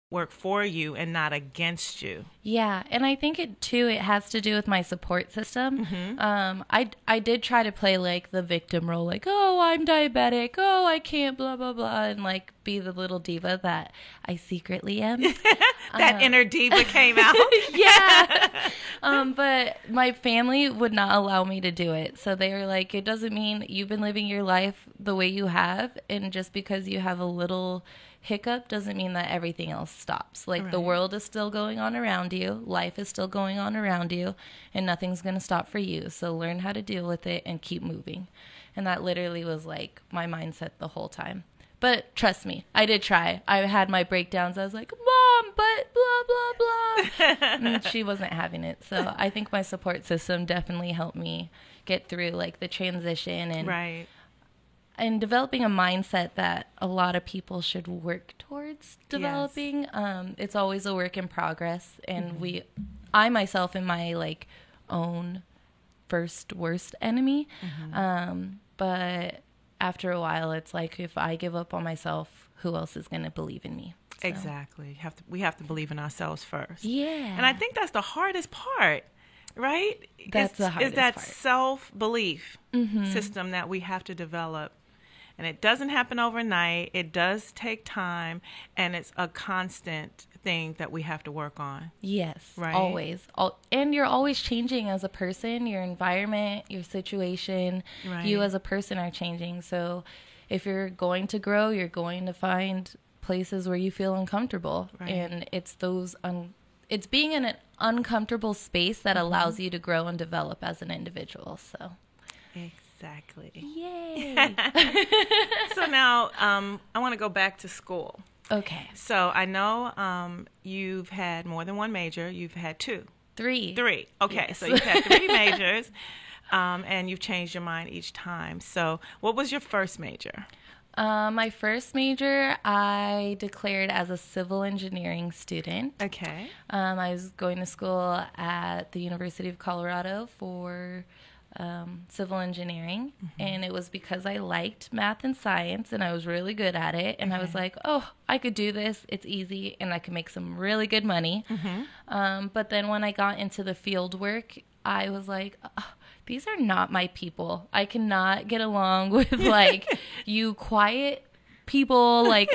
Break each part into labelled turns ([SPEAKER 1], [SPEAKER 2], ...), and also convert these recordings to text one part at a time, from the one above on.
[SPEAKER 1] work for you and not against you.
[SPEAKER 2] Yeah, and I think it has to do with my support system. I did try to play like the victim role, like, oh, I'm diabetic, oh, I can't, blah blah blah, and like be the little diva that I secretly am.
[SPEAKER 1] That inner diva came out.
[SPEAKER 2] Yeah. But my family would not allow me to do it. So they were like, it doesn't mean you've been living your life the way you have, and just because you have a little hiccup doesn't mean that everything else stops. Like, the world is still going on around you, life is still going on around you, and nothing's going to stop for you. So learn how to deal with it and keep moving. And that literally was like my mindset the whole time. But trust me, I did try. I had my breakdowns. I was like, Mom, but blah, blah, blah. And she wasn't having it. So I think my support system definitely helped me get through like the transition and developing a mindset that a lot of people should work towards developing. Yes. It's always a work in progress. And I myself am my like own first worst enemy. But after a while, it's like, if I give up on myself, who else is going to believe in me? So.
[SPEAKER 1] Exactly. We have to believe in ourselves first.
[SPEAKER 2] Yeah.
[SPEAKER 1] And I think that's the hardest part, right?
[SPEAKER 2] That's the hardest part.
[SPEAKER 1] Is that self-belief system that we have to develop. And it doesn't happen overnight. It does take time, and it's a constant thing that we have to work on.
[SPEAKER 2] Yes,
[SPEAKER 1] right?
[SPEAKER 2] Always. And you're always changing as a person. Your environment, your situation, you as a person are changing. So if you're going to grow, you're going to find places where you feel uncomfortable. Right. And it's it's being in an uncomfortable space that allows you to grow and develop as an individual. So.
[SPEAKER 1] Exactly.
[SPEAKER 2] Yay.
[SPEAKER 1] So now I want to go back to school.
[SPEAKER 2] Okay.
[SPEAKER 1] So I know you've had more than one major. You've had two.
[SPEAKER 2] Three.
[SPEAKER 1] Okay.
[SPEAKER 2] Yes.
[SPEAKER 1] So you've had three majors, and you've changed your mind each time. So what was your first major?
[SPEAKER 2] My first major, I declared as a civil engineering student.
[SPEAKER 1] Okay.
[SPEAKER 2] I was going to school at the University of Colorado for civil engineering, and it was because I liked math and science, and I was really good at it, and I was like, oh, I could do this, it's easy, and I could make some really good money. But then when I got into the field work, I was like, oh, these are not my people. I cannot get along with like you quiet people, like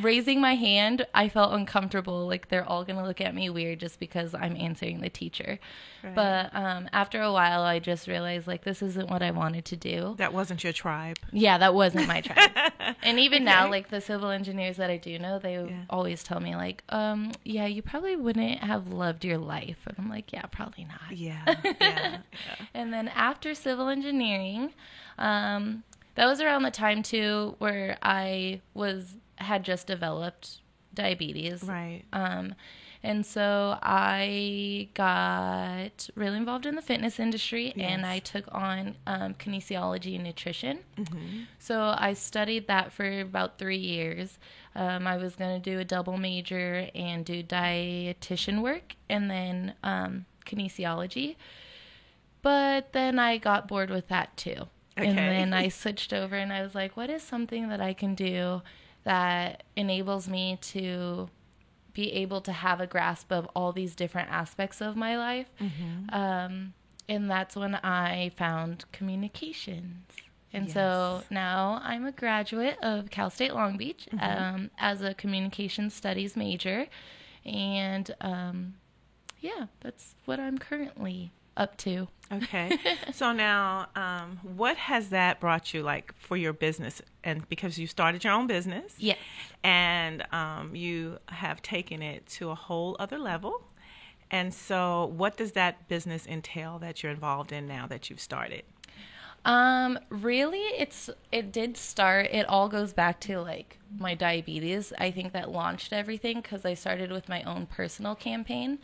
[SPEAKER 2] raising my hand. I felt uncomfortable, like they're all gonna look at me weird just because I'm answering the teacher. Right. But after a while I just realized like this isn't what I wanted to do.
[SPEAKER 1] That wasn't your tribe.
[SPEAKER 2] Yeah, that wasn't my tribe. And even now, like the civil engineers that I do know, they always tell me like, yeah, you probably wouldn't have loved your life. And I'm like, yeah, probably not.
[SPEAKER 1] Yeah.
[SPEAKER 2] And then after civil engineering, that was around the time too where I had just developed diabetes.
[SPEAKER 1] Right.
[SPEAKER 2] And so I got really involved in the fitness industry, and I took on kinesiology and nutrition. So I studied that for about 3 years. I was going to do a double major and do dietitian work and then kinesiology. But then I got bored with that too. Okay. And then I switched over and I was like, what is something that I can do that enables me to be able to have a grasp of all these different aspects of my life? And that's when I found communications. And so now I'm a graduate of Cal State Long Beach as a communication studies major. And that's what I'm currently up to.
[SPEAKER 1] Okay. So now, what has that brought you like for your business? And because you started your own business.
[SPEAKER 2] Yes.
[SPEAKER 1] And you have taken it to a whole other level. And so what does that business entail that you're involved in now that you've started?
[SPEAKER 2] Really, it did start, it all goes back to like my diabetes. I think that launched everything because I started with my own personal campaign,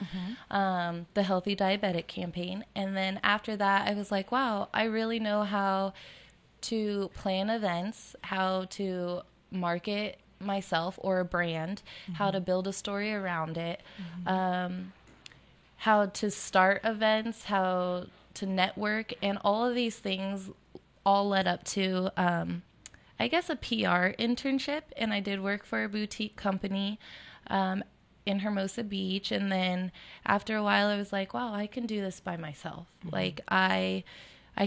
[SPEAKER 2] the Healthy Diabetic campaign. And then after that, I was like, wow, I really know how to plan events, how to market myself or a brand, how to build a story around it, how to start events, how to network, and all of these things all led up to, I guess, a PR internship. And I did work for a boutique company in Hermosa Beach. And then after a while, I was like, wow, I can do this by myself. Like, I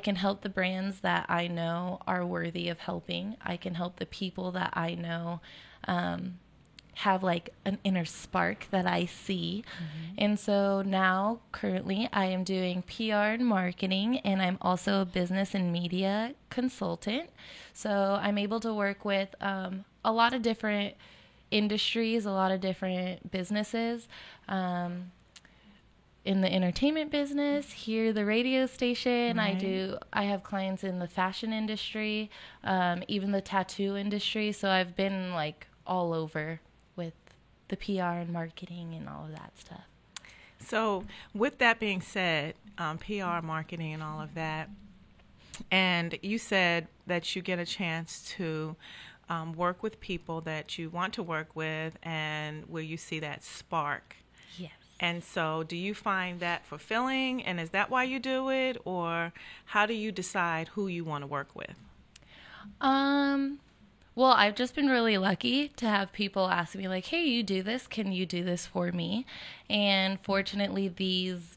[SPEAKER 2] can help the brands that I know are worthy of helping. I can help the people that I know have like an inner spark that I see. And so now currently I am doing PR and marketing, and I'm also a business and media consultant. So I'm able to work with a lot of different industries, a lot of different businesses. In the entertainment business, here the radio station.
[SPEAKER 1] Right.
[SPEAKER 2] I have clients in the fashion industry, even the tattoo industry. So I've been like all over with the PR and marketing and all of that stuff.
[SPEAKER 1] So, with that being said, PR, marketing, and all of that, and you said that you get a chance to work with people that you want to work with and where you see that spark.
[SPEAKER 2] Yes.
[SPEAKER 1] And so, do you find that fulfilling? And is that why you do it? Or how do you decide who you want to work with?
[SPEAKER 2] Well, I've just been really lucky to have people ask me like, hey, you do this. Can you do this for me? And fortunately, these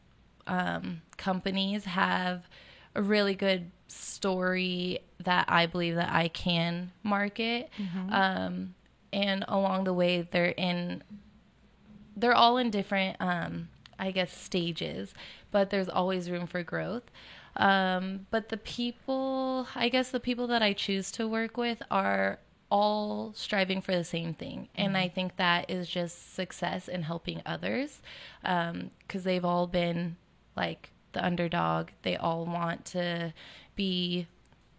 [SPEAKER 2] companies have a really good story that I believe that I can market. And along the way, they're all in different, I guess, stages, but there's always room for growth. But the people that I choose to work with are all striving for the same thing. And I think that is just success in helping others, because they've all been like the underdog. They all want to be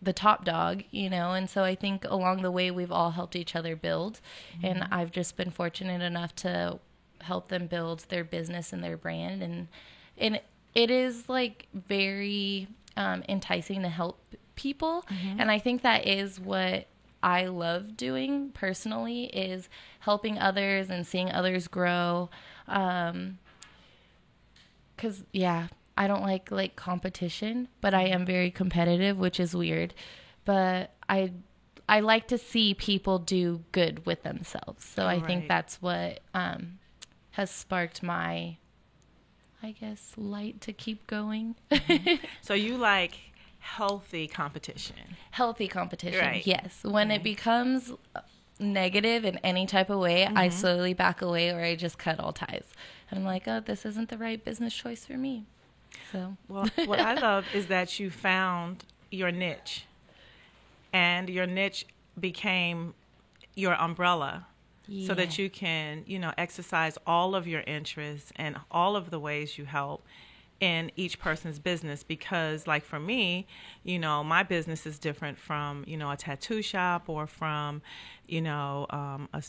[SPEAKER 2] the top dog, and so I think along the way we've all helped each other build. And I've just been fortunate enough to help them build their business and their brand, and it is like very enticing to help people. And I think that is what I love doing personally, is helping others and seeing others grow. 'Cause I don't like competition, but I am very competitive, which is weird. But I like to see people do good with themselves. So I think that's what has sparked my, I guess, light to keep going.
[SPEAKER 1] So you like healthy competition.
[SPEAKER 2] Healthy competition,
[SPEAKER 1] Right.
[SPEAKER 2] yes. When it becomes negative in any type of way, I slowly back away, or I just cut all ties. And I'm like, oh, this isn't the right business choice for me. So,
[SPEAKER 1] Well, what I love is that you found your niche, and your niche became your umbrella. So that you can, exercise all of your interests and all of the ways you help in each person's business. Because, like for me, my business is different from, a tattoo shop or from, a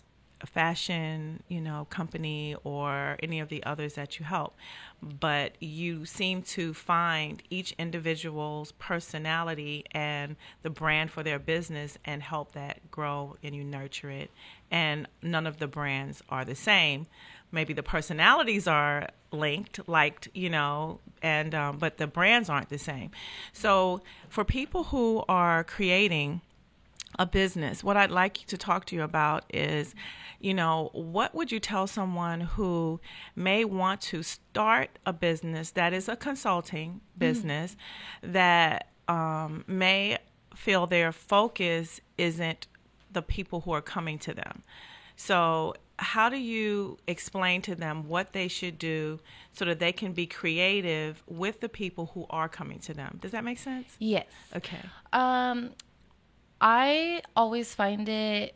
[SPEAKER 1] fashion, company or any of the others that you help. But you seem to find each individual's personality and the brand for their business and help that grow, and you nurture it. And none of the brands are the same. Maybe the personalities are liked, and but the brands aren't the same. So for people who are creating a business, what I'd like to talk to you about is, what would you tell someone who may want to start a business that is a consulting business, that may feel their focus isn't the people who are coming to them? So how do you explain to them what they should do so that they can be creative with the people who are coming to them? Does that make sense?
[SPEAKER 2] yes.
[SPEAKER 1] Okay.
[SPEAKER 2] I always find it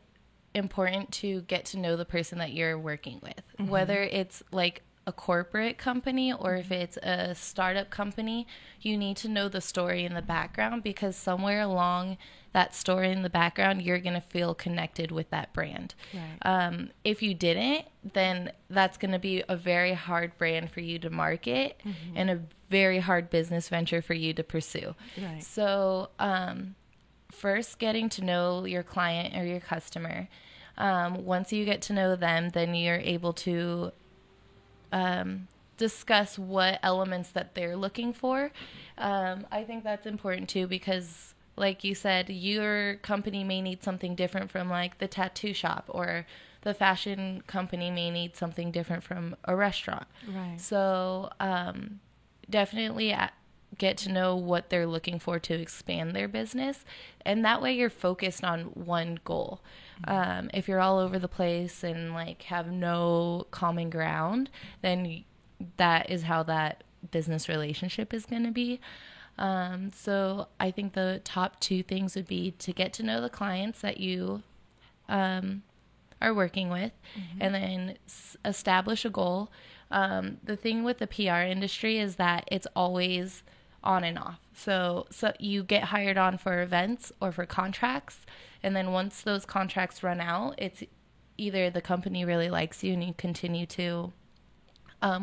[SPEAKER 2] important to get to know the person that you're working with, whether it's like a corporate company or if it's a startup company. You need to know the story in the background, because somewhere along that story in the background, you're going to feel connected with that brand.
[SPEAKER 1] Right.
[SPEAKER 2] If you didn't, then that's going to be a very hard brand for you to market and a very hard business venture for you to pursue.
[SPEAKER 1] Right.
[SPEAKER 2] So, first, getting to know your client or your customer. Once you get to know them, then you're able to discuss what elements that they're looking for. I think that's important too, because like you said, your company may need something different from like the tattoo shop or the the fashion company may need something different from a restaurant.
[SPEAKER 1] Right.
[SPEAKER 2] So definitely get to know what they're looking for to expand their business. And that way you're focused on one goal. If you're all over the place and like have no common ground, then that is how that business relationship is going to be. So I think the top two things would be to get to know the clients that you are working with, and then establish a goal. The thing with the PR industry is that it's always on and off. So you get hired on for events or for contracts, and then once those contracts run out, it's either the company really likes you and you continue to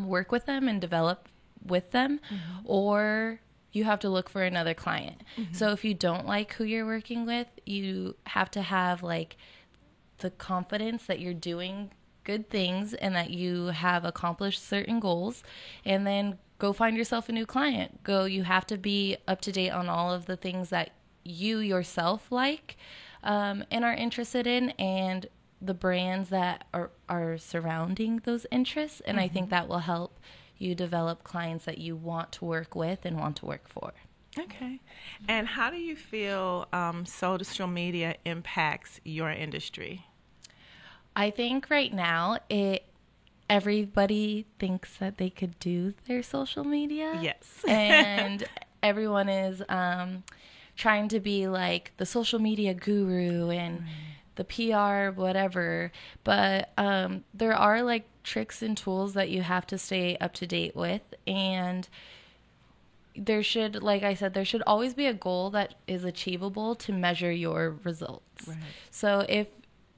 [SPEAKER 2] work with them and develop with them, or you have to look for another client. So if you don't like who you're working with, you have to have like the confidence that you're doing good things and that you have accomplished certain goals, and then go find yourself a new client. You have to be up to date on all of the things that you yourself like and are interested in, and the brands that are surrounding those interests. And I think that will help you develop clients that you want to work with and want to work for.
[SPEAKER 1] Okay. And how do you feel social media impacts your industry?
[SPEAKER 2] I think right now everybody thinks that they could do their social media.
[SPEAKER 1] Yes.
[SPEAKER 2] And everyone is trying to be like the social media guru and the PR, whatever. But there are like tricks and tools that you have to stay up to date with. And there should, like I said, there should always be a goal that is achievable to measure your results. Right. So if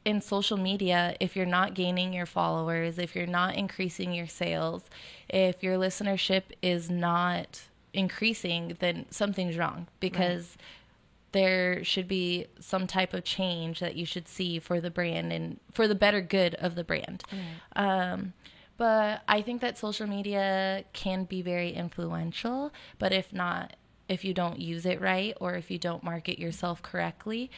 [SPEAKER 2] in social media, if you're not gaining your followers, if you're not increasing your sales, if your listenership is not increasing, then something's wrong, because there should be some type of change that you should see for the brand and for the better good of the brand. But I think that social media can be very influential, but if you don't use it right, or if you don't market yourself correctly,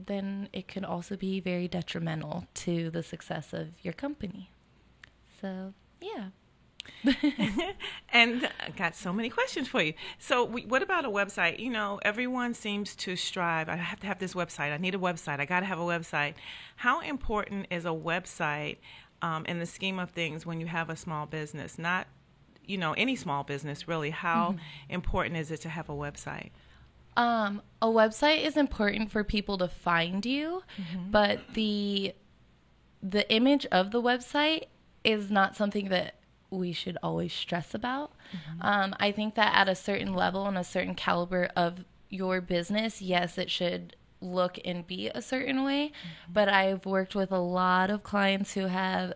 [SPEAKER 2] then it can also be very detrimental to the success of your company. So, yeah.
[SPEAKER 1] And I got so many questions for you. So what about a website? You know, everyone seems to strive. I have to have this website. I need a website. I got to have a website. How important is a website in the scheme of things when you have a small business? Not, any small business, really. How important is it to have a website?
[SPEAKER 2] A website is important for people to find you, but the image of the website is not something that we should always stress about. I think that at a certain level and a certain caliber of your business, yes, it should look and be a certain way, but I've worked with a lot of clients who have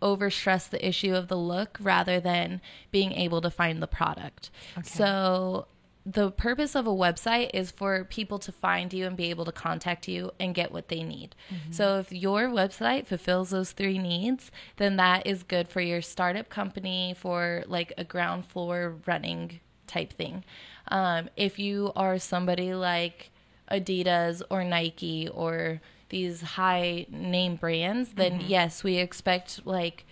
[SPEAKER 2] overstressed the issue of the look rather than being able to find the product. Okay. So the purpose of a website is for people to find you and be able to contact you and get what they need. So if your website fulfills those three needs, then that is good for your startup company, for like a ground floor running type thing. If you are somebody like Adidas or Nike or these high name brands, then yes, we expect like,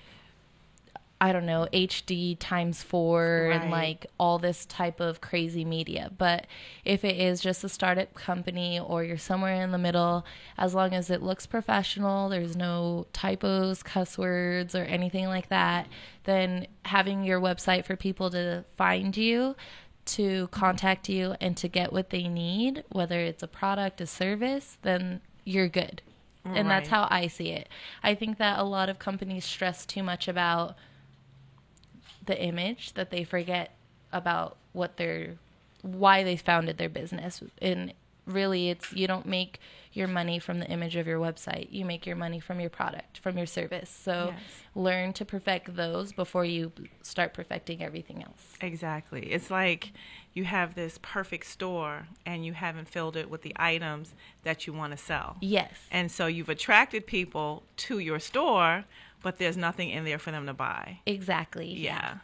[SPEAKER 2] I don't know, HD times 4 and like all this type of crazy media. But if it is just a startup company or you're somewhere in the middle, as long as it looks professional, there's no typos, cuss words, or anything like that, then having your website for people to find you, to contact you, and to get what they need, whether it's a product, a service, then you're good. And that's how I see it. I think that a lot of companies stress too much about the image that they forget about why they founded their business. And really, you don't make your money from the image of your website. You make your money from your product, from your service. So learn to perfect those before you start perfecting everything else.
[SPEAKER 1] Exactly. It's like you have this perfect store and you haven't filled it with the items that you want to sell.
[SPEAKER 2] Yes.
[SPEAKER 1] And so you've attracted people to your store, but there's nothing in there for them to buy.
[SPEAKER 2] Exactly.
[SPEAKER 1] Yeah.